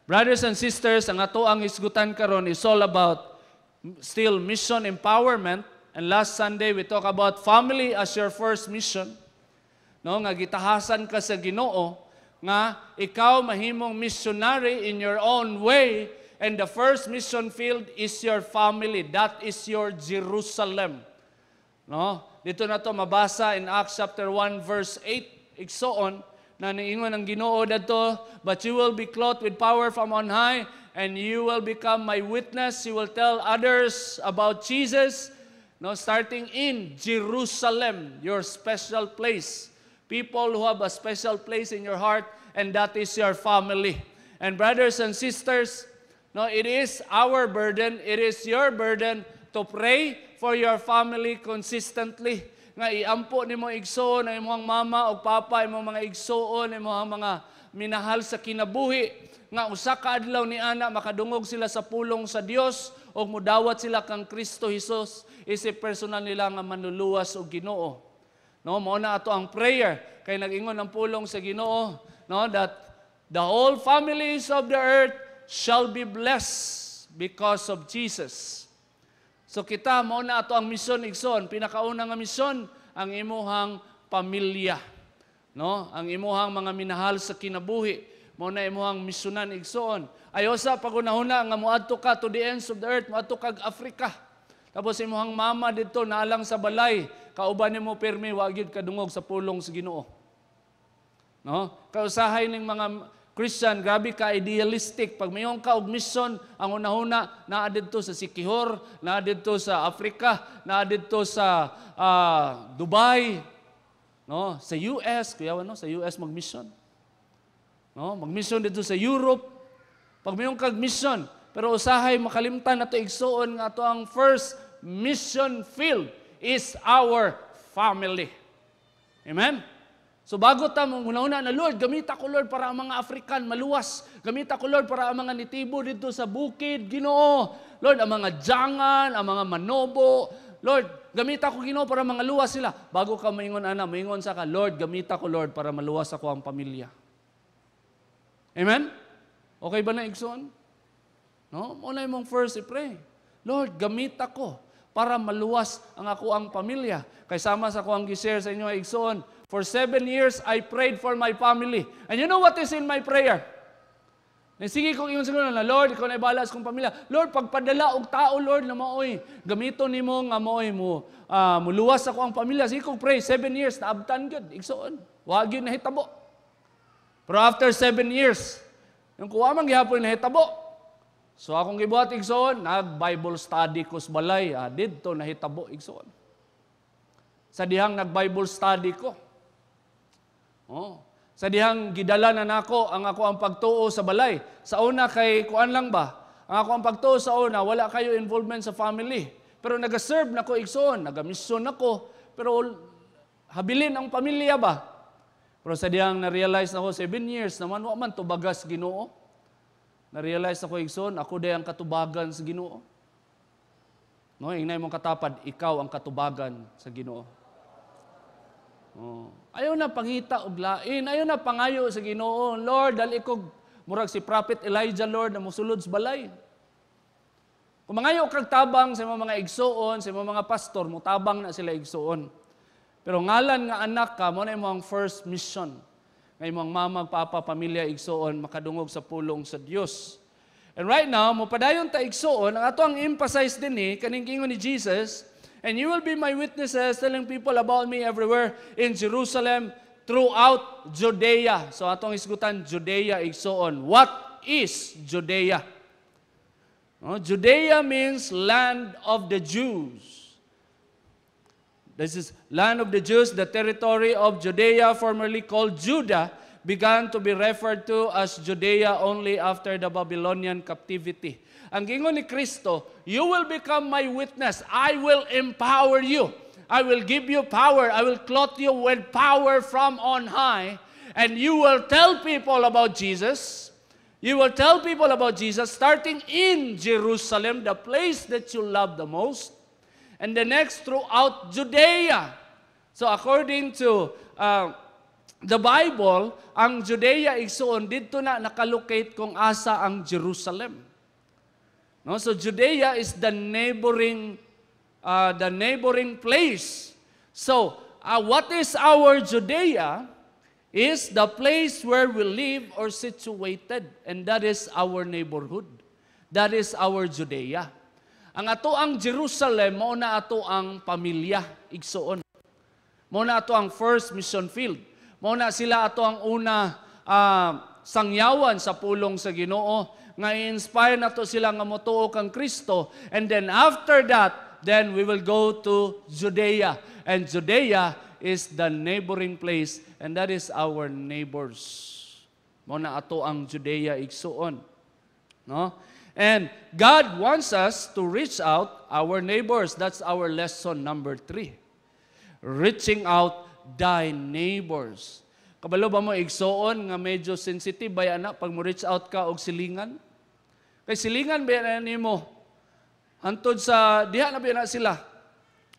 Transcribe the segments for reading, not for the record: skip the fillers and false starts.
Brothers and sisters, ang ato ang isgutan karon is all about still mission empowerment. And last Sunday, we talk about family as your first mission. No, nga gitahasan ka sa Ginoo, nga ikaw mahimong missionary in your own way, and the first mission field is your family. That is your Jerusalem. No? Dito na to mabasa in Acts chapter 1 verse 8, igsoon, na niingon ang Ginoo dadto, but you will be clothed with power from on high, and you will become my witness. You will tell others about Jesus. No, starting in Jerusalem, your special place. People who have a special place in your heart, and that is your family. And brothers and sisters, no, it is our burden, it is your burden to pray for your family consistently. Nga iampo nimo igsoon ang imong mama o papa, imong mga igsoon, imong mga minahal sa kinabuhi, nga usa ka adlaw ni ana makadungog sila sa pulong sa Dios o mudawat sila kang Kristo Jesus, isip personal nila nga manluluwas og Ginoo. No, mao na ato ang prayer kay nag-ingon ang pulong sa Ginoo, no, that the whole families of the earth shall be blessed because of Jesus. So kita mao na ato ang mission igsoon, pinakauna nga mission ang imuhang pamilya. No, ang imuhang mga minahal sa kinabuhi, mao na imuhang misyonan igsoon. Ayo sa pagunahuna nga moadto ka to the ends of the earth, moadto kag Africa. Tapos imuhang mama dito naalang sa balay, kauban nimo permi wa gyud kadungog sa pulong sa Ginoo. No? Kausahay ning mga Christian, grabe ka idealistic. Pag mayong ka og mission, ang una-una naa didto sa Sikihor, naa didto sa Africa, naa didto sa Dubai, no? Sa US, kuya no, sa US mag-mission. No, mag-mission dito sa Europe. Pag mayong kag mission, pero usahay makalimtan nato igsuon nga ato ang first mission field is our family. Amen? So bago ta una-una na Lord, gamita ko Lord para ang mga African maluwas. Gamita ko Lord para ang mga nitibo dito sa bukid, Ginoo. Lord, ang mga jangan, ang mga manobo. Lord, gamita ko Ginoo para mga luwas sila. Bago ka maingon ana, maingon sa ka, Lord, gamita ko Lord para maluwas ako ang pamilya. Amen? Okay ba na igsoon? No? Muna mong first i-pray. Lord, gamit ako para maluwas ang ako ang pamilya. Kay sama sa ko ang gi-share sa inyo igsoon. For 7 years, I prayed for my family. And you know what is in my prayer? Sige kong ingon siguro na, Lord, ikaw na ibalas kong pamilya. Lord, pagpadala og tao, Lord, na maoy, gamito nimo nga maoy mo, muluwas ako ang pamilya. Sige kong pray, 7 years, naabtan gyud igsoon. Wa gyud nahitabo. Pero after 7 years, yung kuha man gihapon nahitabo. So akong gibuhat igsoon, nag-Bible study ko sa balay. Didto nahitabo igsoon. Sa dihang nag-Bible study ko. Sa dihang gidala na nako ang ako ang pagtuo sa balay. Sa una kay kuan lang ba? Ang ako ang pagtuo sa una, wala kayo involvement sa family. Pero nag-serve nako igsoon, nag-mission nako, pero habilin ang pamilya ba? Pero sa diyang na-realize na ako, 7 years naman, wa man tubagas Ginoo. Na-realize ako igsoon, ako day ang katubagan sa Ginoo. No, inay mong katapad, ikaw ang katubagan sa Ginoo. Ayaw na pangita og lain, ayaw na pangayo sa Ginoo. Lord, dali ko murag si Prophet Elijah, Lord, na musulod sa balay. Kung mangayo kag tabang sa mga igsoon, sa mga pastor, mutabang na sila igsoon. Pero ngalan nga anak ka, mo na imong first mission. Nga imong mama, papa, pamilya, igsoon, makadungog sa pulong sa Dios. And right now, mupadayon ta igsoon, ang ato ang emphasize din kaning ingon ni Jesus, and you will be my witnesses, telling people about me everywhere in Jerusalem, throughout Judea. So atong isgutan, Judea igsoon. What is Judea? Judea means land of the Jews. This is land of the Jews. The territory of Judea, formerly called Judah, began to be referred to as Judea only after the Babylonian captivity. Ang gingon ni Kristo, you will become my witness. I will empower you. I will give you power. I will clothe you with power from on high. And you will tell people about Jesus. You will tell people about Jesus starting in Jerusalem, the place that you love the most. And the next throughout Judea. So according to the Bible, ang Judea igsoon dito na nakalocate kung asa ang Jerusalem. No, so Judea is the neighboring place. So, what is our Judea is the place where we live or situated, and that is our neighborhood. That is our Judea. Ang ato ang Jerusalem, mao na ato ang pamilya, igsoon. Mao na ato ang first mission field. Mao na sila ato ang una sangyawan sa pulong sa Ginoo, nga i-inspire nato sila nga motuo kang Kristo, and then after that, then we will go to Judea. And Judea is the neighboring place, and that is our neighbors. Mao na ato ang Judea igsuon. No? And God wants us to reach out our neighbors. That's our lesson number 3. Reaching out thy neighbors. Kabalo ba mo igsuon nga medyo sensitive ba yan pag mo reach out ka og silingan? Kay silingan ba yan nimo? Hantod sa diha na ba na sila?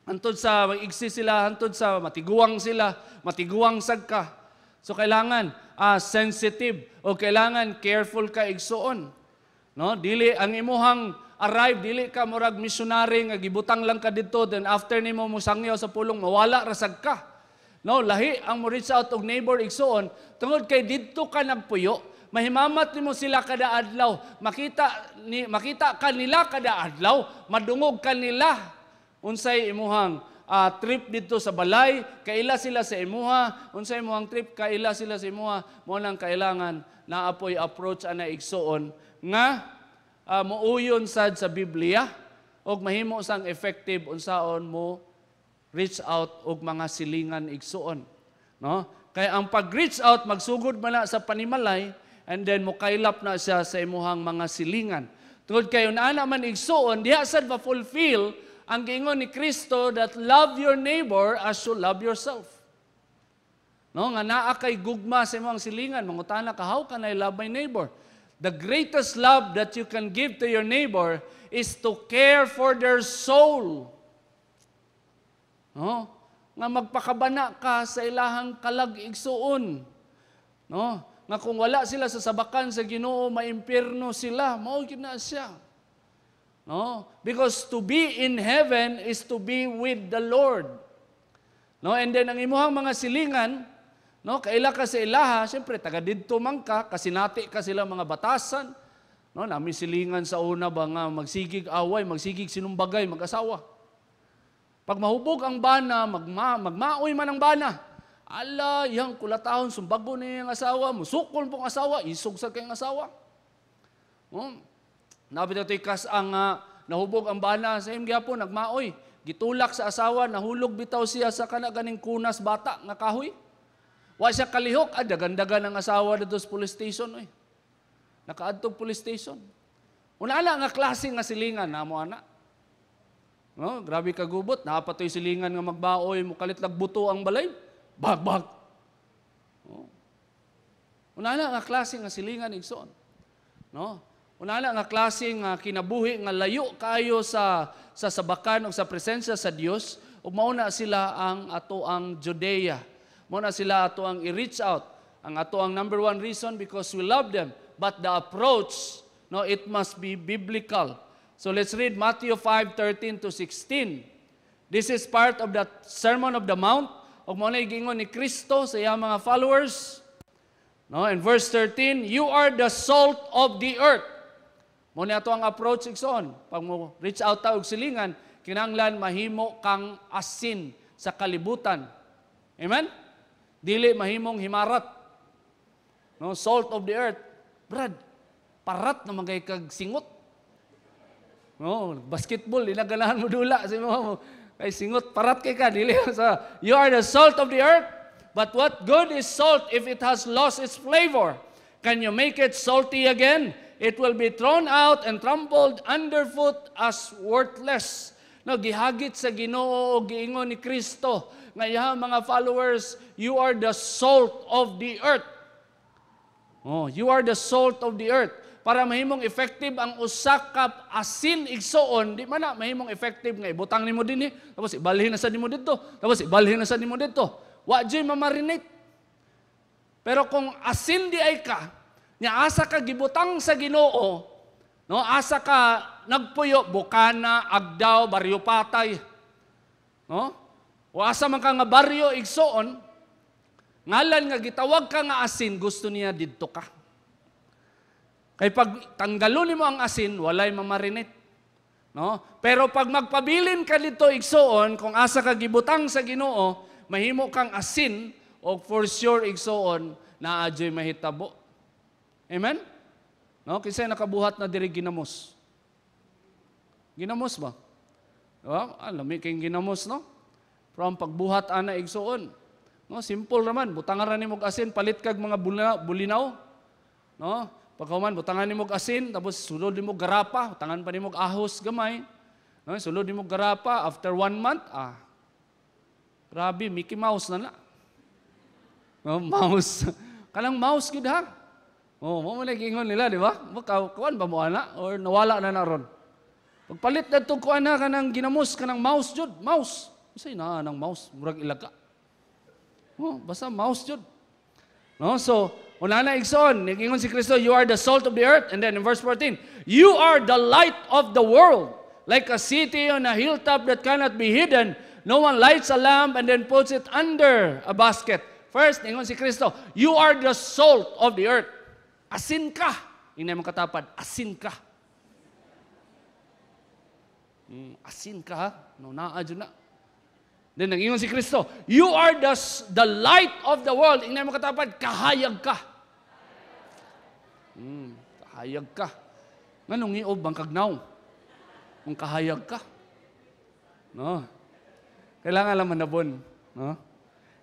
Hantod sa mag-igsi sila, hantod sa matiguang sila, matiguang sagka. So kailangan sensitive o kailangan careful ka igsuon. No, dili ang imuhang arrive, dili ka murag missionary nga gibutang lang ka didto, then after nimo musangyaw sa pulong mawala rasag ka. No, lahi ang mo reach out og neighbor igsuon tungod kay didto ka nagpuyo, mahimamat nimo sila kada adlaw, makita kanila kada adlaw, madungog kanila unsay imuhang trip dito sa balay, kaila sila sa imuha, unsay imuhang trip, kaila sila sa imuha, mo nang kailangan na apoy approach ana igsuon nga muuyon sad sa Biblia og mahimo sang effective unsaon mo reach out og mga silingan igsuon, no? Kay ang pag-reach out magsugod man na sa panimalay, and then mukaylap na siya sa imuhang mga silingan. Tungod kay ana man igsuon diha sad ma-fulfill ang giingon ni Kristo that love your neighbor as you love yourself. No, nga naa kay gugma sa imong silingan, mangutana ka, how can I love my neighbor? The greatest love that you can give to your neighbor is to care for their soul. No? Nga magpakabana ka sa ilahang kalag-igsuon. No? Nga kung wala sila sa sabakan sa Ginoo, maimpierno sila, mao gid na siya. No? Because to be in heaven is to be with the Lord. No? And then ang imuhang mga silingan, no, kaila ka sa ilaha, siyempre, taga didto man ka, kasinati ka sila mga batasan. No, nami silingan sa una ba nga magsigig away, magsigig sinumbagay, mag-asawa. Pag mahubog ang bana, magmaoy man ang bana. Ala, yang kulatahon, sumbago niya yung asawa, musukol pong asawa, isugsag kayong asawa. Nabit ito'y ang nahubog ang bana sa imgyapon, nagmaoy. Gitulak sa asawa, nahulog bitaw siya sa kanaganing kunas bata, nga kahoy. Wa siya kalihok, dagan-dagan ang asawa dito sa police station. Nakaadtog police station. Una nga klase nga silingan, namo ana. No, grabe kagubot, napatoy silingan nga magbaoy, mukalitlag buto ang balay. Bag. Una nga klase nga silingan igsoon. No? Una nga klase nga kinabuhi nga layo kayo sa sabakan o sa presensya sa Dios, ug mauna sila ang ato ang Judea. Muna sila ato ang i-reach out. Ang ato ang number 1 reason because we love them. But the approach, no, it must be biblical. So let's read Matthew 5:13-16. This is part of the Sermon of the Mount. Og mo na igingon ni Kristo sa iyang mga followers. No, in verse 13, you are the salt of the earth. Mo na ato ang approach igsoon. Pag mo reach out ta og silingan, kinahanglan mahimo kang asin sa kalibutan. Amen? Dili mahimong himarat. No, salt of the earth. Brad, parat na magay kag singot. No, basketball inaganahan mo dula sa mo. Kay singot parat kay ka dili sa you are the salt of the earth. But what good is salt if it has lost its flavor? Can you make it salty again? It will be thrown out and trampled underfoot as worthless. No, gihagit sa Ginoo o giingon ni Kristo nga iyang mga followers, you are the salt of the earth. Oh, you are the salt of the earth. Para mahimong effective ang usa ka asin igsoon, di man na mahimong effective nga ibutang nimo dinhi, tapos ibalhin na sa nimo didto, tapos ibalhin na sa nimo didto. Wa jud mamarinate. Pero kung asin di ay ka, nya asa ka gibutang sa Ginoo, no, asa ka nagpuyo, Bukana, Agdao, Baryo Patay, no? O asa man ka nga baryo igsoon, ngalan nga gitawag ka nga asin, gusto niya didto ka. Kay pag tanggalon nimo ang asin, walay mamarinate. No? Pero pag magpabilin ka dito igsoon, kung asa ka gibutang sa Ginoo, mahimo kang asin o for sure igsoon na adyoy mahitabo. Amen? No, kasi nakabuhat na diri ginamos. Ginamos ba? Diba? Lami kayong ginamos, no? From pagbuhat ana igsoon. No, simple naman, butangan ra nimo og asin, palit kag mga bulinaw. No? Pagkahuman, butangan nimo og asin, tapos sulod nimo garapa, butangan pa nimo og ahos gamay. No, sulod nimo garapa after 1 month, grabe, Mickey Mouse na. No, mouse. Kanang mouse gid ha. Oh, mo man gingon nila, di ba? Kuan ba mo ana or nawala na ron. Pagpalit na itong kuan na kanang ginamos kanang mouse jud, mouse. Say na nang mouse, murag ilaga. Oh, basta mouse jud. No, so una na igsoon, nigingon si Kristo, you are the salt of the earth. And then in verse 14, you are the light of the world. Like a city on a hilltop that cannot be hidden, no one lights a lamp and then puts it under a basket. First, nigingon si Kristo, you are the salt of the earth. Asin ka. Hindi mo katapad, asin ka. Asin ka ha? No, naadyo na. Then nag-ingon si Kristo, you are the light of the world. Ingnan mo katapad, kahayag ka. Kahayag ka. Nganong iob bang kagnaw? Kung kahayag ka. No. Kailangan lang manabon. No?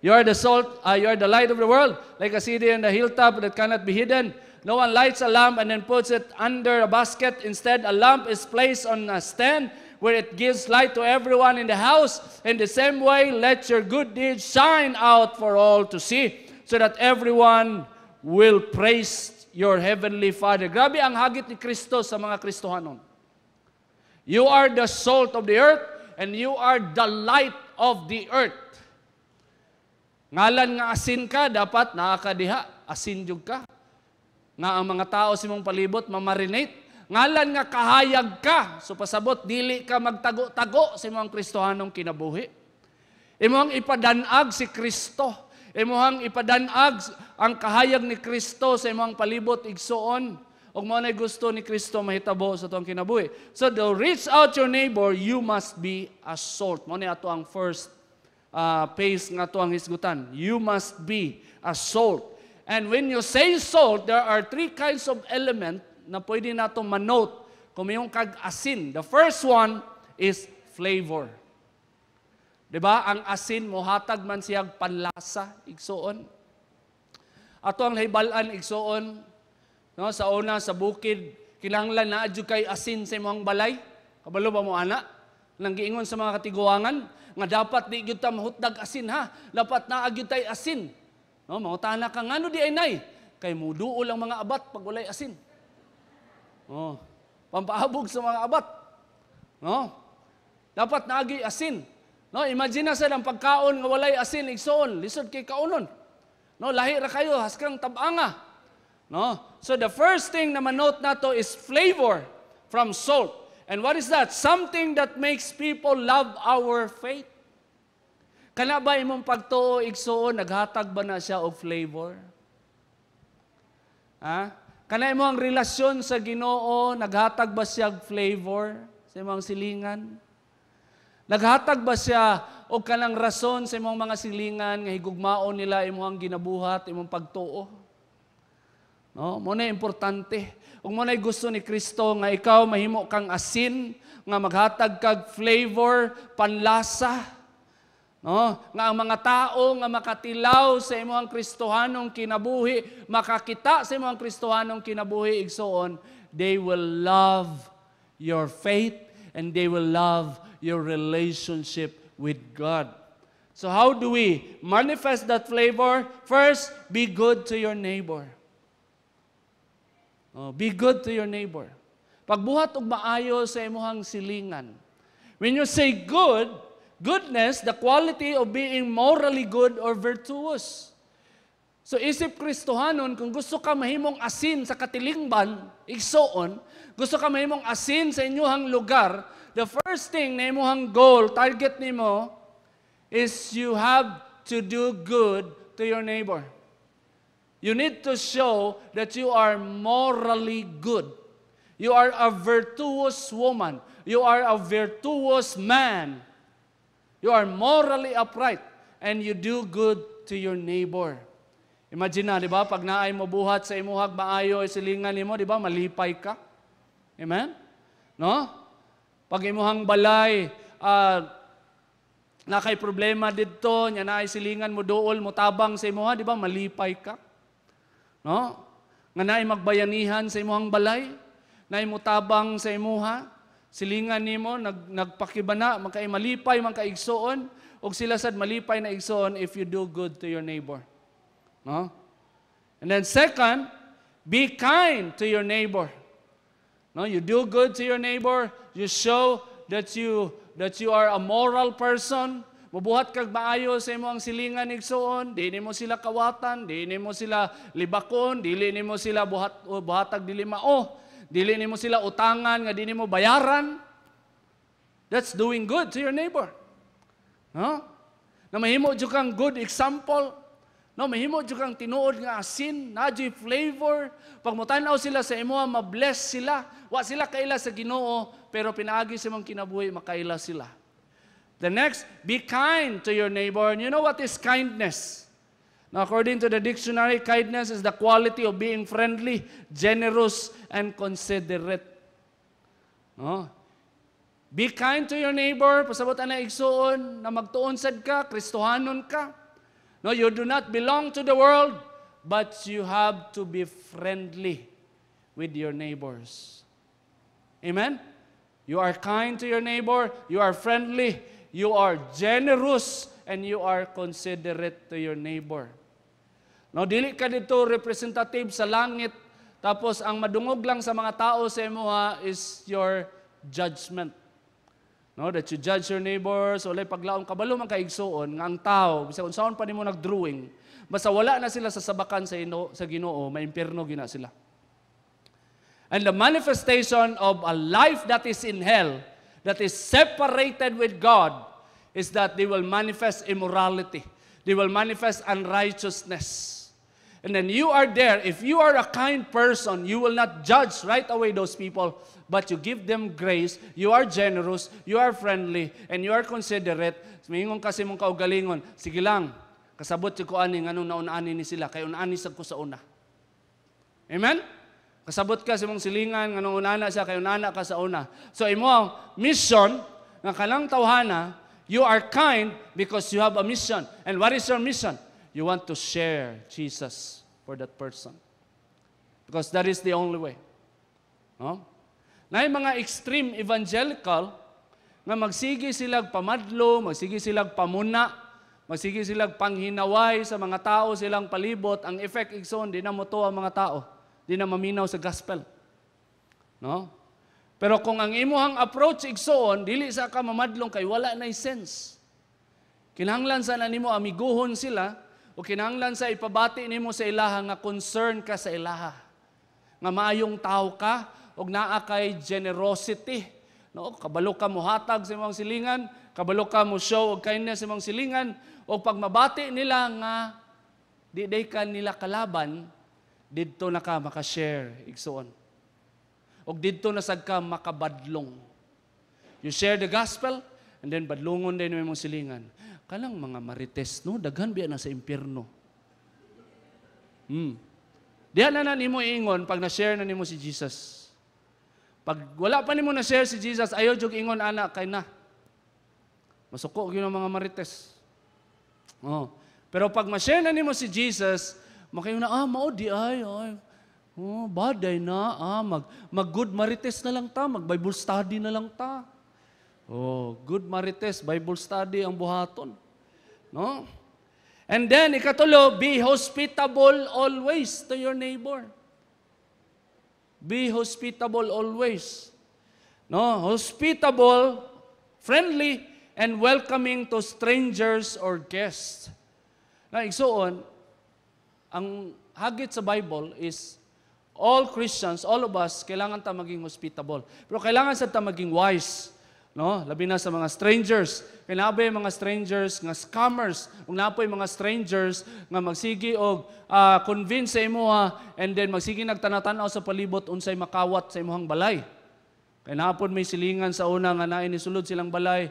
You are the salt, you are the light of the world, like a city on the hilltop that cannot be hidden. No one lights a lamp and then puts it under a basket. Instead, a lamp is placed on a stand where it gives light to everyone in the house. In the same way, let your good deeds shine out for all to see, so that everyone will praise your heavenly Father. Grabe ang hagit ni Kristo sa mga Kristohanon. You are the salt of the earth, and you are the light of the earth. Ngalan nga asin ka, dapat nakakadiha, asin jud ka. Nga ang mga tao sa imong palibot, mamarinate. Ngalan nga kahayag ka, so pasabot, dili ka magtago-tago sa imong Kristohanong kinabuhi. Imuhang ipadanag si Kristo. Imuhang ipadanag ang kahayag ni Kristo sa imong palibot igsoon. Ug mao nay gusto ni Kristo mahitabo sa tuang kinabuhi. So to reach out your neighbor, you must be a salt. Mao ni ato ang first phase nga tuang hisgutan. You must be a salt. And when you say salt, there are 3 kinds of element na pwede nato manote kung mayong kag-asin. The first one is flavor. Diba? Ang asin, mohatag man siyag panlasa, igsoon. Ato ang hibalan, igsoon. No, sa una, sa bukid, kinahanglan na adyo kay asin sa imong balay. Kabalo ba mo, ana? Nang giingon sa mga katiguangan, nga dapat di gyud ta mahutdag asin ha. Dapat na agyud tay asin. No, mangutana ka ngano di ay nay? Kay muduol ang mga abat pag walay asin. Oh, pampahabog sa mga abat. No? Dapat naagi asin. No, imagine na sa ng pagkaon nga walay asin igsoon, lisod kay kaunon. No, lahi ra kayo haskang tabanga. No? So the first thing na manote nato is flavor from salt. And what is that? Something that makes people love our faith. Kana ba imong pagtuo igsoon, naghatag ba na siya og flavor? Ha? Kana imo ang relasyon sa Ginoo, naghatag ba siya og flavor sa imong silingan? Naghatag ba siya og kanang rason sa imong mga silingan nga higugmaon nila imong ginabuhat, imong pagtuo? No, mo na importante. Ug mo na gusto ni Kristo nga ikaw mahimo kang asin, nga maghatag kag flavor, panlasa. No, nga ang mga tao nga makatilaw sa imong Kristohanong kinabuhi, makakita sa imong Kristohanong kinabuhi igsoon, they will love your faith and they will love your relationship with God. So how do we manifest that flavor? First, be good to your neighbor. Be good to your neighbor. Pagbuhat og maayo sa imong silingan. When you say goodness, the quality of being morally good or virtuous. So isip Kristohanon, kung gusto ka mahimong asin sa katilingban, igsoon, gusto ka mahimong asin sa inyong lugar, the first thing na imuhang goal, target nimo, is you have to do good to your neighbor. You need to show that you are morally good. You are a virtuous woman. You are a virtuous man. You are morally upright. And you do good to your neighbor. Imagine na, di ba? Pag naay mo buhat sa imuhag maayo, silingan nimo, di ba? Malipay ka. Amen? No? Pag imuhang balay, na kay problema dito, nya naay silingan mo dool, mo tabang sa imuha, di ba? Malipay ka. No? Nga naay magbayanihan sa imuhang balay, naay mo tabang sa imuha, silingan nimo, nagpakibana, magkay malipay, magkaigsoon, o sila sad malipay na igsoon if you do good to your neighbor. No? And then second, be kind to your neighbor. No, you do good to your neighbor, you show that you are a moral person. Mabuhat kag maayo sa imong silingan igsoon, di nimo sila kawatan, di nimo sila libakon, dili nimo sila buhatag dili mao, dili nimo sila utangan nga di nimo bayaran. That's doing good to your neighbor. No? Na mahimo jud kang good example. No, mahimo jud kang tinuod nga asin, nadyo'y flavor. Pag motanaw sila sa imo, ma-bless sila. Wa sila kaila sa Ginoo, pero pinaagi sa mong kinabuhi makaila sila. The next, be kind to your neighbor. And you know what is kindness? Now, according to the dictionary, kindness is the quality of being friendly, generous, and considerate. No? Be kind to your neighbor. Pasabot na igsoon na magtuon sad ka, Kristohanon ka. No, you do not belong to the world, but you have to be friendly with your neighbors. Amen? You are kind to your neighbor, you are friendly, you are generous, and you are considerate to your neighbor. No, dili ka dito representative sa langit, tapos ang madungog lang sa mga tao sa imuha is your judgment. No, that you judge your neighbors, walay paglaom kabalo man kaigsoon nga ang tao bisag unsaon pa nimo nagdrawing, basta wala na sila sa sabakan sa Ginoo, maimpierno gina sila. And the manifestation of a life that is in hell, that is separated with God, is that they will manifest immorality. They will manifest unrighteousness. And then you are there. If you are a kind person, you will not judge right away those people, but you give them grace, you are generous, you are friendly, and you are considerate. Mingon kasi mong kaugalingon, sige lang, kasabot si ko ani, anong naunani ni sila, kay unani sa ko sa una. Amen? Kasabot ka sa mong silingan, anong unana siya, kay unana ka sa una. So imo ang mission, ng kanang tawhana, you are kind because you have a mission. And what is your mission? You want to share Jesus for that person. Because that is the only way. No? Na yung mga extreme evangelical, nga magsige silag pamadlo, magsige silag pamuna, magsige silag panghinaway sa mga tao silang palibot, ang effect igsoon, di na moto ang mga tao. Di na maminaw sa gospel. No? Pero kung ang imuhang approach igsoon, dili sa ka mamadlong kay wala na sense. Kinahanglan sa na nimo amiguhon sila, o kinahanglan sa ipabati nimo sa ilaha nga concern ka sa ilaha. Nga maayong tao ka, og naa kay generosity. No, kabalo ka mo hatag sa imong silingan, kabalo ka mo show og kindness sa imong silingan, o pag mabati nila nga di day ka nila kalaban, didto na ka maka-share igsoon. Og didto na sad ka makabadlong. You share the gospel and then badlongon din imong silingan. Kanang mga marites, no, daghan biya na sa impyerno. Diyan na nimo ingon pag na-share na nimo si Jesus. Pag wala pa nimo na-share si Jesus, ayaw jud ingon ana kay na. Masuko gyud ang mga marites. Oh. Pero pag ma-share na nimo si Jesus, makayo na mao di ay. Oh, baday na mag good marites na lang ta, mag Bible study na lang ta. Oh, good marites, Bible study ang buhaton. No? And then, ikatulo, be hospitable always to your neighbor. Be hospitable always. No? Hospitable, friendly, and welcoming to strangers or guests. Na igsoon, ang hagit sa Bible is all Christians, all of us, kailangan ta maging hospitable. Pero kailangan sa ta maging wise. No? Labi na sa mga strangers. Kailangan mga strangers nga scammers. Kung napoy mga strangers nga magsigi og convince sa imuha and then magsigi nagtanatanaw sa palibot unsay makawat sa imuhang balay. Kaya napon may silingan sa una nga nain nisulod silang balay,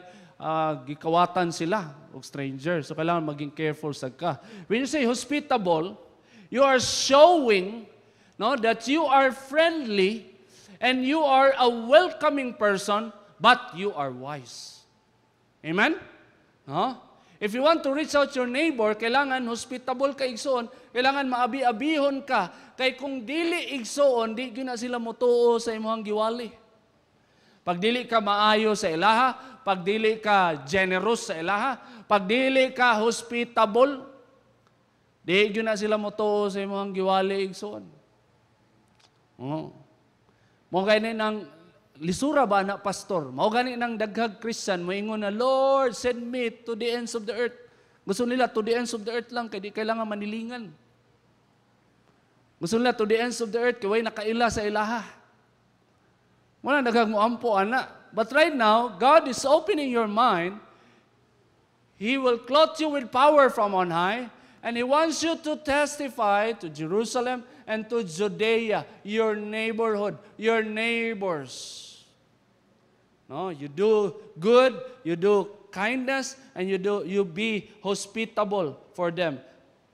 gikawatan sila og strangers. So kailangan maging careful sa ka. When you say hospitable, you are showing that you are friendly and you are a welcoming person, but you are wise. Amen? No? If you want to reach out your neighbor, kailangan hospitable ka igsoon, kailangan maabi-abihon ka, kay kung dili igsoon, di gyud na sila motuo sa imong giwali. Pag dili ka maayo sa ilaha, pag dili ka generous sa ilaha, pag dili ka hospitable, di gyud na sila motuo sa imong giwali igsoon. Mo gani nang lisura ba na pastor? Mao gani nang daghag Christian moingon na, Lord, send me to the ends of the earth. Gusto nila to the ends of the earth lang kay di kailangan manilingan. Gusto nila to the ends of the earth kay way nakaila sa ilaha. Wala daghag mo ampo ana. But right now, God is opening your mind. He will clothe you with power from on high, and He wants you to testify to Jerusalem and to Judea, your neighborhood, your neighbors. No, you do good, you do kindness, and you be hospitable for them.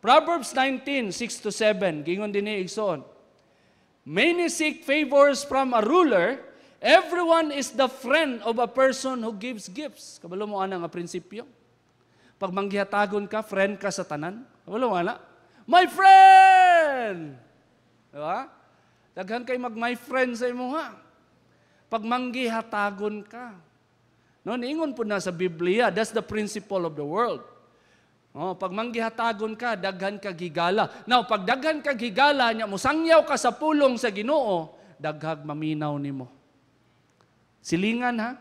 Proverbs 19:6-7, gingon din ni igsoon. Many seek favors from a ruler. Everyone is the friend of a person who gives gifts. Kabalo mo ana nga prinsipyo. Pag manggihatagon ka, friend ka sa tanan. Kabalo mo ana? My friend! Diba? Daghan kay my friend sa imuha. Pag manggihatagon ka. No, niingon po na sa Biblia, that's the principle of the world. No, pag manggihatagon ka, daghan ka gigala. Now, pag daghan ka gigala, musangyaw ka sa pulong sa Ginoo, daghag maminaw nimo. Silingan ha?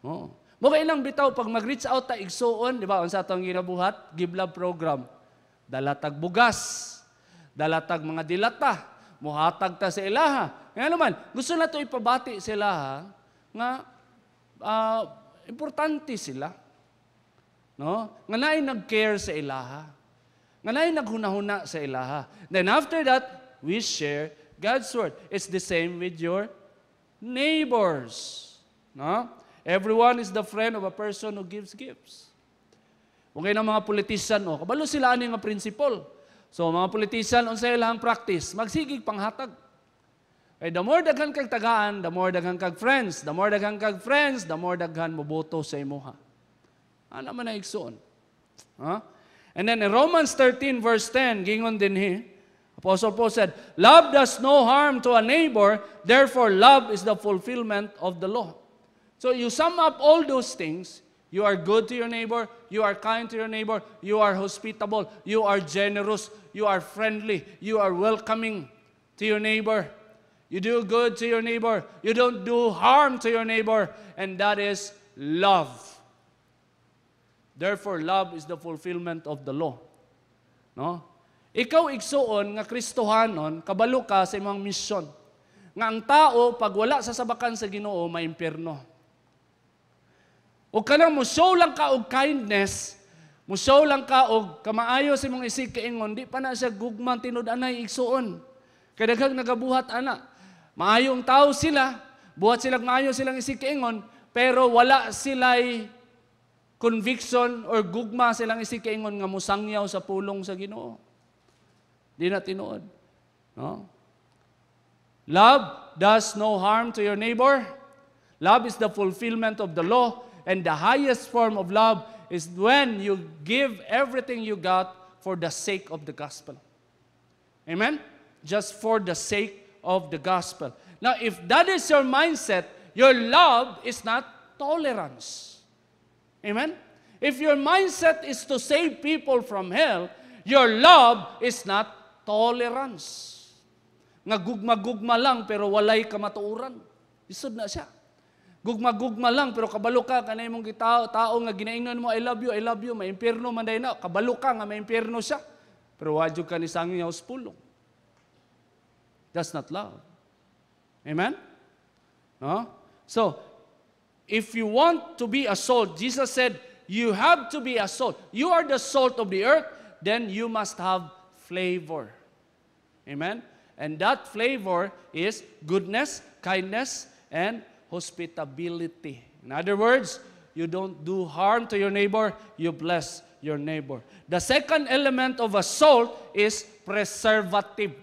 Oh. Mo kay lang bitaw pag mag-reach out ta igsuon, di ba? Unsa atong ginabuhat? Give Love program. Dalatag bugas, dalatag mga dilata, muhatag ta sa ilaha. Nga naman, gusto na to ipabati sa ilaha nga importante sila. No? Nga naay nag-care sa ilaha. Nga naay naghunahuna sa ilaha. Then after that, we share God's word. It's the same with your neighbors. No? Everyone is the friend of a person who gives gifts. Okay na mga politician, kabalo sila ani nga principle. So mga politician, unsay ilang practice? Magsigig panghatag. Kay the more daghan kag tagaan, the more daghan kag friends. The more daghan kag friends, the more daghan moboto sa imuha. Ano man na igsoon? Huh? And then in Romans 13 verse 10, gingon din Apostle Paul said, love does no harm to a neighbor, therefore love is the fulfillment of the law. So you sum up all those things, you are good to your neighbor, you are kind to your neighbor, you are hospitable, you are generous, you are friendly, you are welcoming to your neighbor, you do good to your neighbor, you don't do harm to your neighbor, and that is love. Therefore, love is the fulfillment of the law. No? Ikaw igsuon nga Kristohanon, kabalo ka sa imong misyon. Nga ang tao, pag wala sa sabakan sa Ginoo, maimpierno. O kanang mo show lang ka og kindness, mo show lang ka og kamaayo sa imong isig kaingon, di pa na siya gugman tinud-anay igsuon. Kaya daghang nagabuhat ana. Maayong tao sila, buhat silang maayo silang isig kaingon, pero wala sila'y conviction or gugma silang isig kaingon nga musangyaw sa pulong sa Ginoo. Di na tinuod. No? Love does no harm to your neighbor. Love is the fulfillment of the law. And the highest form of love is when you give everything you got for the sake of the gospel. Amen? Just for the sake of the gospel. Now, if that is your mindset, your love is not tolerance. Amen? If your mindset is to save people from hell, your love is not tolerance. Nga gugma-gugma lang pero walay kamatuoran. Isod na siya. Gugma-gugma lang pero kabalo ka kanay mong tao nga ginaingon mo I love you, maimpierno man day na. Kabalo ka nga maimpierno siya. pero wadyo ka ni sangyaw sa pulong. That's not love. Amen? No? So, if you want to be a salt, Jesus said, you have to be a salt. You are the salt of the earth, then you must have flavor. Amen? And that flavor is goodness, kindness, and hospitality. In other words, you don't do harm to your neighbor, you bless your neighbor. The second element of a salt is preservative.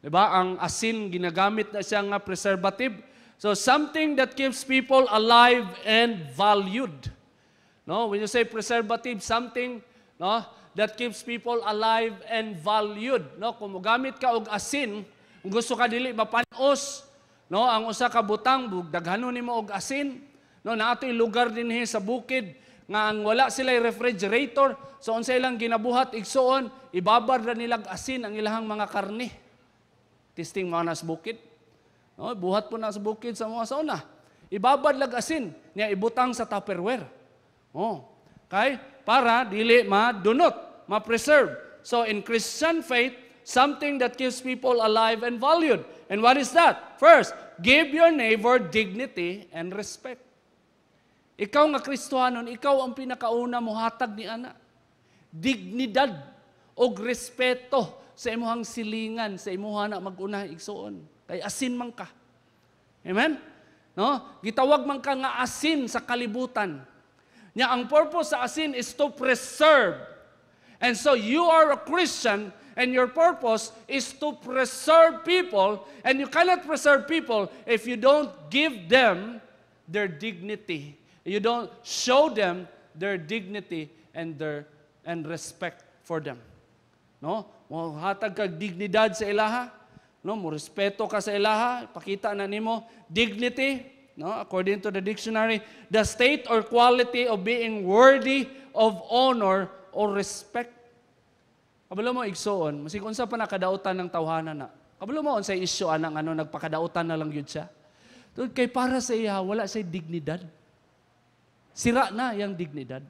Diba? Ang asin, ginagamit na siya nga preservative. So, something that keeps people alive and valued. No? When you say preservative, something no, that keeps people alive and valued. No? Kung gamit ka og asin, kung gusto ka dili mapanos, no, ang usa ka butang daghanon nimo og asin, no, naatoy lugar dinhi sa bukid nga ang wala sila refrigerator, so unsay ilang ginabuhat igsuon, ibabad ra nilag asin ang ilahang mga karne. Testing mga nas bukid. No, buhat po na sa bukid sa mga sauna. Ibabad lag asin, niya ibutang sa Tupperware. Oh, kay para dili madunot, ma-preserve. So in Christian faith, something that keeps people alive and valued. And what is that? First, give your neighbor dignity and respect. Ikaw nga Kristohanon, ikaw ang pinakauna mo hatag ni ana. Dignidad o respeto sa imuhang silingan, sa imuha na mag-una igsuon. Kay asin man ka. Amen? No? Gitawag man ka nga asin sa kalibutan. Nya ang purpose sa asin is to preserve. And so you are a Christian and your purpose is to preserve people, and you cannot preserve people if you don't give them their dignity. You don't show them their dignity and respect for them. No? Mo hatag kag dignidad sa ilaha, no? Mo respeto ka sa ilaha, pakita na nimo dignity, no? According to the dictionary, the state or quality of being worthy of honor or respect. Kabalo mo igsoon, masig unsa pa nakadautan ng tawhanan na. Kabalo mo unsay isyu anang nagpakadautan na lang gyud siya. Tungod kay para sa iya wala say dignidad. Sira na yang dignidad.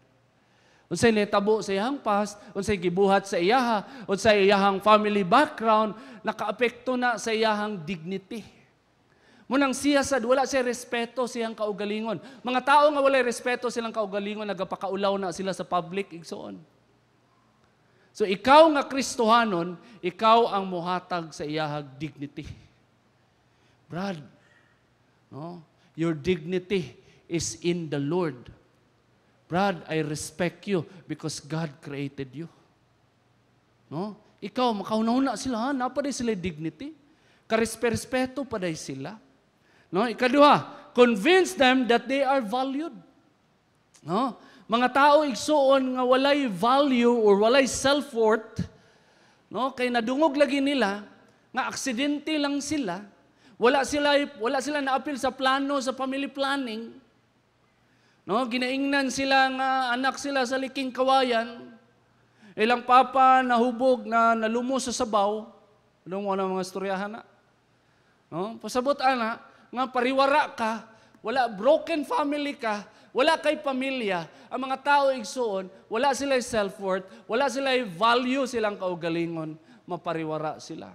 Unsay netabo sa iyang past, unsay gibuhat sa iyaha, unsay iyahang family background, nakaapekto na sa iyahang dignity. Munang siya sad wala siya respeto sa iyang kaugalingon. Mga tao nga walay respeto silang kaugalingon, nagapakaulaw na sila sa public igsoon. So ikaw nga Kristohanon, ikaw ang muhatag sa iyahang dignity. Brad, no? Your dignity is in the Lord. Brad, I respect you because God created you. No? Ikaw, makauna-una sila, napaday sila dignity. Karespeto paday sila. No? Ikaduha, convince them that they are valued. No? Mga tao igsuon nga walay value or walay self-worth, no? Kay nadungog lagi nila, nga aksidente lang sila, wala sila na-appeal sa plano, sa family planning, no? Ginaingnan sila nga anak sila sa liking kawayan, ilang papa nahubog na nalumos sa sabaw, alam mo na mga istoryahan na, no? Pasabot ana, nga pariwara ka, wala broken family ka, wala kay pamilya, ang mga tao igsuon, wala sila self-worth, wala sila value silang kaugalingon, mapariwara sila.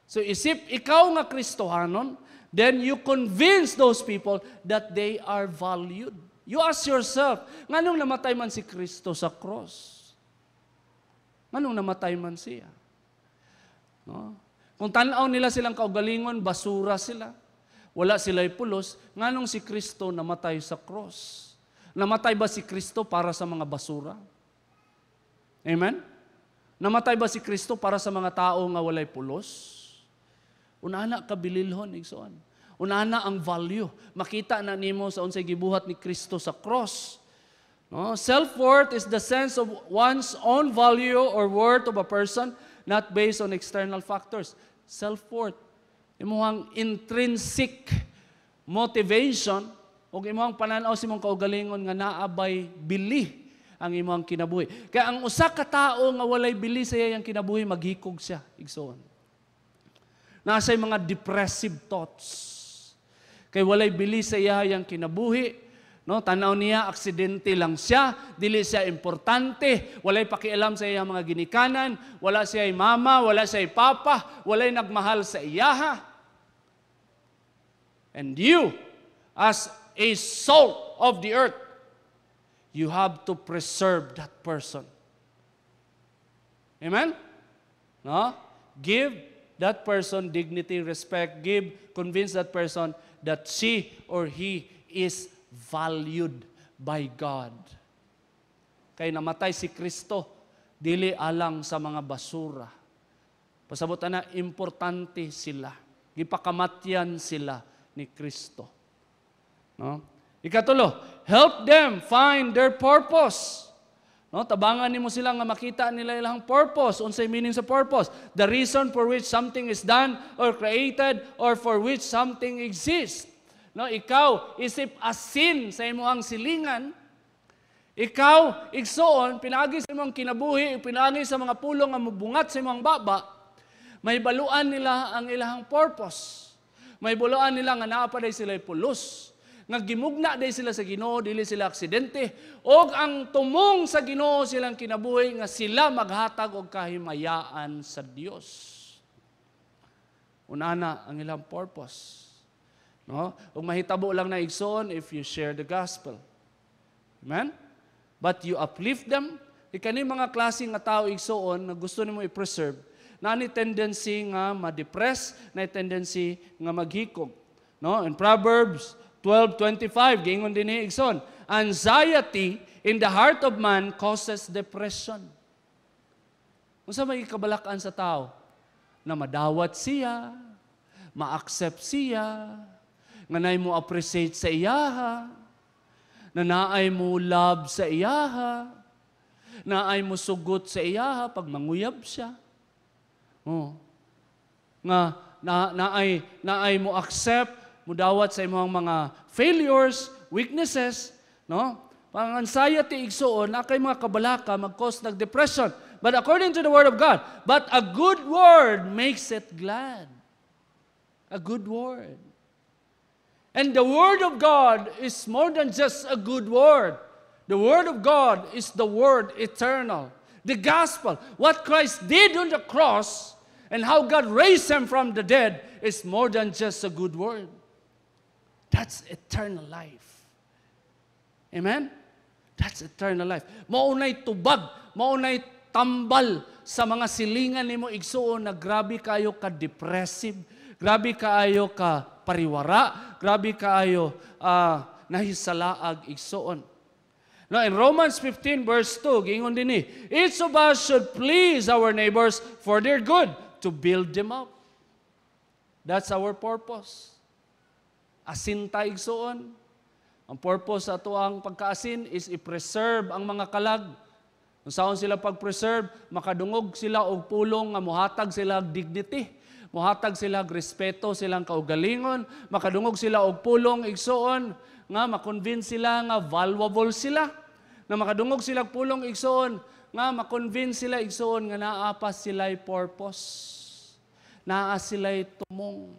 So isip ikaw nga Kristohanon, then you convince those people that they are valued. You ask yourself, nganong namatay man si Kristo sa cross? Nganong namatay man siya? No? Kung tanaw nila silang kaugalingon, basura sila. Wala sila'y pulos, nganong si Kristo namatay sa cross? Namatay ba si Kristo para sa mga basura? Amen? Namatay ba si Kristo para sa mga tao nga walay pulos? Unana kabililhon, igsoon. Unana ang value. Makita na nimo sa unsay gibuhat ni Kristo sa cross. No? Self-worth is the sense of one's own value or worth of a person, not based on external factors. Self-worth. Imuhang intrinsic motivation o imuhang pananaw sa imong kaugalingon nga naabay bili ang imong kinabuhi. Kaya ang usa ka tao nga walay bili sa iyang kinabuhi, maghikog siya, igsoon. Nasa'y mga depressive thoughts. Kay walay bili sa iyang kinabuhi, No, tanaw niya aksidente lang siya, dili siya importante, walay pakialam sa iyang mga ginikanan, wala siya mama, wala siya papa, walay nagmahal sa iyaha. And you, as a salt of the earth, you have to preserve that person. Amen? No? Give that person dignity, respect, convince that person that she or he is valued by God. Kay namatay si Kristo, dili alang sa mga basura. Pasabot na, importante sila. Gipakamatyan sila ni Kristo. No? Ikatulo, help them find their purpose. No, tabangan nimo sila nga makita nila ilang purpose. Unsay meaning sa purpose? The reason for which something is done or created or for which something exists. No, ikaw isip asin sa imong silingan. Ikaw igsoon pinaagi sa imong kinabuhi, pinaagi sa mga pulong nga mubungat sa imong baba. May baluan nila ang ilang purpose. May baluan nila nga naa pa day sila pulos. Nga gimugna day sila sa Ginoo, dili sila aksidente. Og ang tumong sa Ginoo silang kinabuhi nga sila maghatag og kahimayaan sa Dios. Unana ang ilang purpose. No? Ug mahitabo lang na igsoon if you share the gospel. Amen? But you uplift them. Ikani mga klase nga tao igsoon na gusto nimo i-preserve, na ni tendency nga ma-depress, na tendency nga maghikog. No? In Proverbs 12:25, gingon din ni igsoon, anxiety in the heart of man causes depression. Unsa may kabalakan sa tao? Na madawat siya, ma-accept siya, nga naay mo appreciate sa iyaha, na naay mo love sa iyaha, naay mo sugot sa iyaha pag manguyab siya. Oh. Nga naay mo accept, mo dawat sa imong mga failures, weaknesses, no? Pang anxiety igsoon na kay mga kabalaka mag-cause ng depression. But according to the word of God, but a good word makes it glad. A good word. And the word of God is more than just a good word. The word of God is the word eternal. The gospel, what Christ did on the cross and how God raised him from the dead is more than just a good word. That's eternal life. Amen? That's eternal life. Maunay tubag, maunay tambal sa mga silingan nimo igsuon na grabe kayo ka depressive, grabe kayo ka pariwara, grabe kayo nahisalaag igsuon. Now in Romans 15 verse 2, gingon din each of us should please our neighbors for their good, to build them up. That's our purpose. Asin ta igsuon. Ang purpose sa tuang pagkaasin is i-preserve ang mga kalag. Kung saan sila pag-preserve, makadungog sila og pulong nga mohatag sila dignity, mohatag sila respeto silang kaugalingon, makadungog sila og pulong igsuon nga makonvince sila nga valuable sila, na makadungog sila og pulong igsuon nga makonvince sila igsuon nga naa pa sila'y purpose, naa sila'y tumong.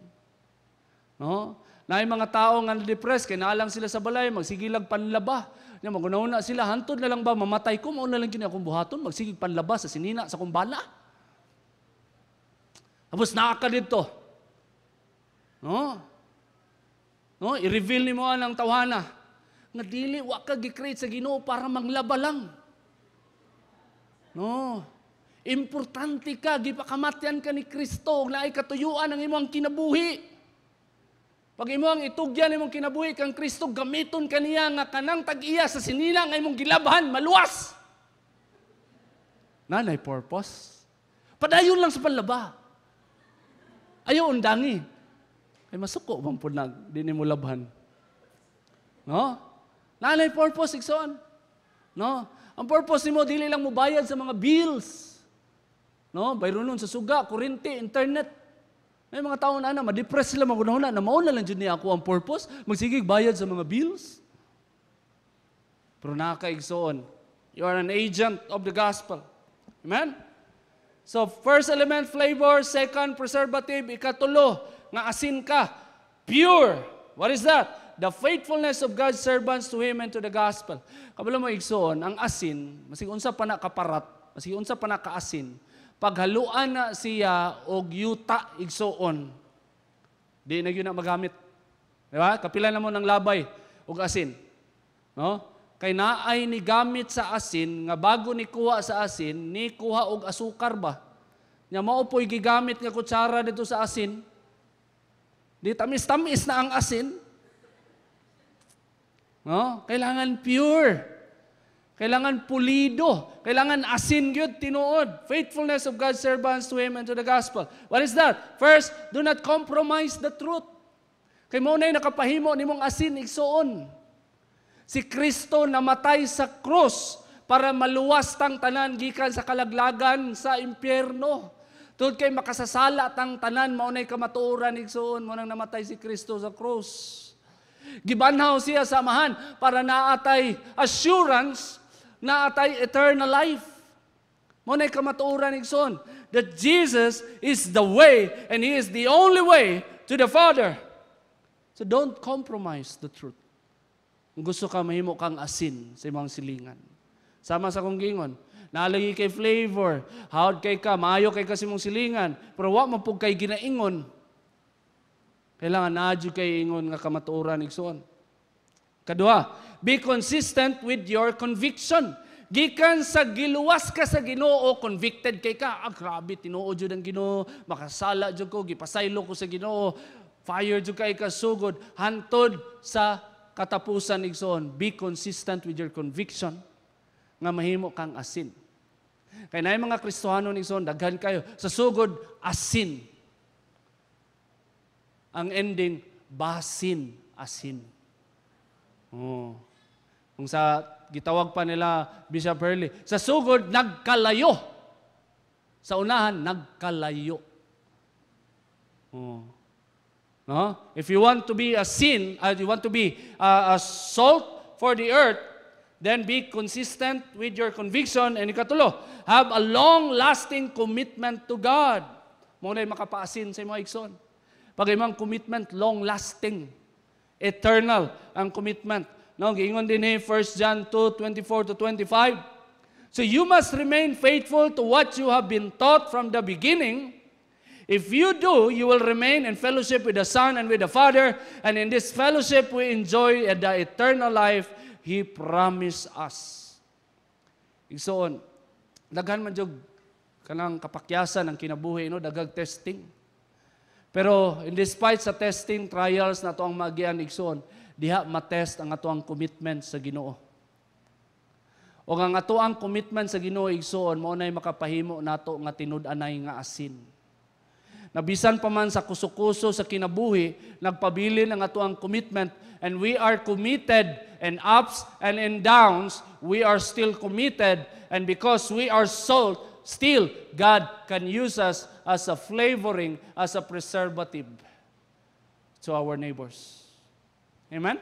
No? Na yung mga tao nga na-depress, kaya naalang sila sa balay, magsigilag panlaba. Magunahuna sila, hantod na lang ba, mamatay ko, mauna lang kini akong buhaton, magsigig panlaba sa sinina, sa kumbala. Tapos naaka dito. No? No? I-reveal ni mo ang tawhana. Nga dili, waka gi-create sa Ginoo para manglaba lang. No? Importante ka, gipakamatyan ka ni Kristo, na ay katuyuan ang imong kinabuhi. Pag imong itugyan imong kinabuhi kang Kristo, gamiton kaniya nga kanang tag-iya sa sinina nga imong gilabhan, maluwas. Nanay purpose. Padayon lang sa panlaba. Ayaw undangi. Ay masuko bang punag, di ni mo labhan. No? Nanay purpose, igsoon. No? Ang purpose nimo dili lang mo bayad sa mga bills. No? Bayronon sa suga, kuryente, internet. May mga tao na ma-depress sila magunahuna na mauna lang dyan niya ako ang purpose, magsigig bayad sa mga bills. Pero nakakaigsoon, you are an agent of the gospel. Amen? So, first element, flavor. Second, preservative. Ikatulo, nga asin ka. Pure. What is that? the faithfulness of God's servants to Him and to the gospel. Kabalo mo igsoon, ang asin, masig unsa pa na kaparat, masig unsa pa na kaasin, paghaluan na siya og yuta igsoon, di na yun na magamit. Diba? Kapila na mo ng labay og asin. No? Kay naay ni gamit sa asin, nga bago ni kuha sa asin, ni kuha og asukar ba? Nya mao po'y gigamit nga kutsara dito sa asin. Di tamis-tamis na ang asin. No? Kailangan pure. Kailangan pulido. Kailangan asin yun, tinuod. Faithfulness of God's servants to Him and to the gospel. What is that? First, do not compromise the truth. Kay mo na'y nakapahimo ni mong asin, igsoon. Si Kristo namatay sa krus para maluwas tang tanan gikan sa kalaglagan sa impyerno. Tungod kay makasasala tang tanan, maunay kamatuoran igsoon, mo nang namatay si Kristo sa krus. Gibanhaw siya sa amahan para naatay assurance, naatay eternal life. Maunay kamatuoran igsoon that Jesus is the way and He is the only way to the Father. So don't compromise the truth. Kung gusto ka mahimo kang asin sa imong silingan. Sama sa kong gingon, nalagi kay flavor, hawd kay ka, maayo kay kasi mong silingan, pero wa man pug kay ginaingon. Kailangan naadyo kay ingon nga kamatuoran igsoon. Kadua, be consistent with your conviction. Gikan sa giluwas ka sa Ginoo, convicted kay ka, grabe tinuod jud ang Ginoo, makasala jud ko, gipasaylo ko sa Ginoo, fire jud kay ka sugod, hantod sa katapusan igsoon. Be consistent with your conviction nga mahimo kang asin. Kaya na yung mga Kristohano igsoon, daghan kayo. Sa sugod, asin. Ang ending, basin, asin. Oh. Kung sa gitawag pa nila Bishop Hurley, sa sugod, nagkalayo. Sa unahan, nagkalayo. Oh. No? If you want to be a sin, you want to be a salt for the earth, then be consistent with your conviction. And ikatulo, have a long-lasting commitment to God. Muna yung makapaasin sa mga igsoon. Pag imang commitment, long-lasting, eternal ang commitment. No, giingon din ni 1 John 2:24-25. So you must remain faithful to what you have been taught from the beginning. If you do, you will remain in fellowship with the Son and with the Father, and in this fellowship we enjoy the eternal life He promised us. Igsoon, daghan man jud kanang kapakyasan ang kinabuhi, no, dagag testing. Pero in despite sa testing, trials na to ang magian igsoon, diha matest ang atoang commitment sa Ginoo. O ang atoang commitment sa Ginoo igsoon, mao nay makapahimo nato nga tinud-anay nga asin. Nabisan pa man sa kuso-kuso sa kinabuhi, nagpabilin ang atoang commitment, and we are committed, and ups and in downs, we are still committed, and because we are salt, still God can use us as a flavoring, as a preservative to our neighbors. Amen?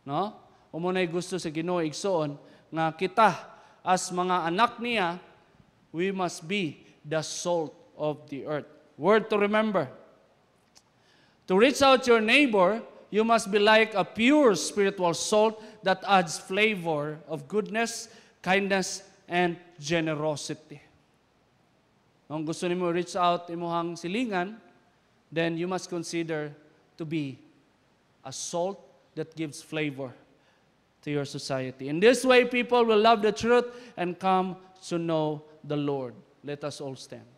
No? Umunay gusto sa Ginoo igsoon nga kita as mga anak niya, we must be the salt of the earth. Word to remember. To reach out your neighbor, you must be like a pure spiritual salt that adds flavor of goodness, kindness, and generosity. Kung gusto nimo reach out imuhang silingan, then you must consider to be a salt that gives flavor to your society. In this way, people will love the truth and come to know the Lord. Let us all stand.